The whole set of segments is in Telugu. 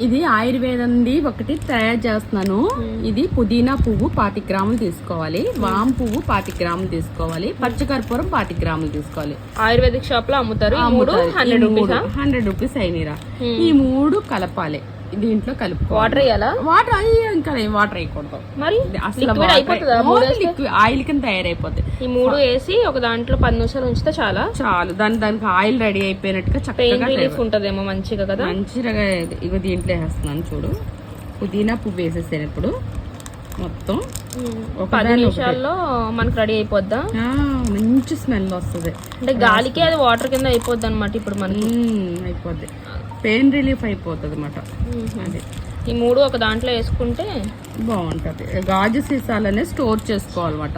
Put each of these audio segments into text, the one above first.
ఇది ఆయుర్వేదంది ఒకటి తయారు చేస్తున్నాను. ఇది పుదీనా పువ్వు 25 గ్రాములు తీసుకోవాలి, వామ్ పువ్వు 25 గ్రాములు తీసుకోవాలి, పచ్చకర్పూరం 25 గ్రాములు తీసుకోవాలి. ఆయుర్వేదిక్ షాప్ లో అమ్ముతారు. 100 రూపీస్ అయినరా. ఈ 3 కలపాలి. దీంట్లో కలుపు. వాటర్ వేయాలా? వాటర్ ఇంకా వాటర్ వేయకూడదు. మరి అసలు ఆయిల్ కింద తయారైపోతుంది. ఈ 3 వేసి ఒక దాంట్లో 10 నిమిషాలు ఉంచితే చాలు. దానికి ఆయిల్ రెడీ అయిపోయినట్టుగా చక్కగా రిలీఫ్ ఉంటదేమో మంచిగా కదా. మంచిగా ఇగో దీంట్లో వేస్తున్నాను చూడు. పుదీనా పువ్వు వేసేసాను ఇప్పుడు మొత్తం. 10 నిమిషాల్లో మనకు రెడీ అయిపోద్దా? మంచి స్మెల్ వస్తుంది. అంటే గాలికి అది వాటర్ కింద అయిపోద్ది అనమాట. ఇప్పుడు మనకి అయిపోద్ది, పెయిన్ రిలీఫ్ అయిపోతుంది అనమాట. అది ఈ 3 ఒక దాంట్లో వేసుకుంటే బాగుంటది. గాజు సీసాలనే స్టోర్ చేసుకోవాలన్నమాట.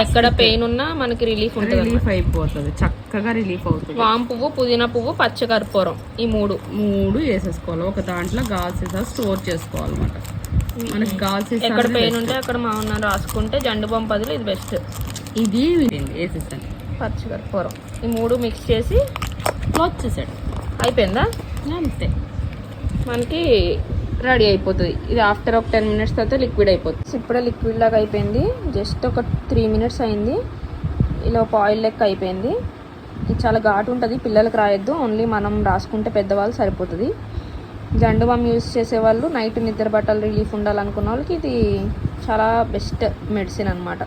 ఎక్కడ పెయిన్ ఉన్నా మనకి రిలీఫ్ ఉంటుంది, రిలీఫ్ అయిపోతుంది, చక్కగా రిలీఫ్ అవుతుంది. వామ్ పువ్వు, పుదీనా పువ్వు, పచ్చకర్పూరం ఈ 3 వేసేసుకోవాలి. ఒక దాంట్లో గాజు సీసా స్టోర్ చేసుకోవాలన్నమాట. మనకి గాజు సీసా ఎక్కడ పెయిన్ ఉంటే అక్కడ మా రాసుకుంటే జండు బామ్ బదులు ఇది బెస్ట్. ఇది వేసేసాను. పచ్చకర్పూరం ఈ 3 మిక్స్ చేసి క్లోజ్ చేసాడు. అయిపోయిందా? అంతే, మనకి రెడీ అయిపోతుంది. ఇది ఆఫ్టర్ ఒక 10 మినిట్స్ తర్వాత లిక్విడ్ అయిపోతుంది. ఇప్పుడే లిక్విడ్ లాగా అయిపోయింది. జస్ట్ ఒక 3 మినిట్స్ అయింది. ఇలా ఒక ఆయిల్ లెక్క అయిపోయింది. ఇది చాలా ఘాటు ఉంటుంది, పిల్లలకి రాయొద్దు. ఓన్లీ మనం రాసుకుంటే పెద్దవాళ్ళు సరిపోతుంది. జండు బామ్ యూజ్ చేసేవాళ్ళు, నైట్ నిద్ర బట్టలు రిలీఫ్ ఉండాలనుకున్న వాళ్ళకి ఇది చాలా బెస్ట్ మెడిసిన్ అనమాట.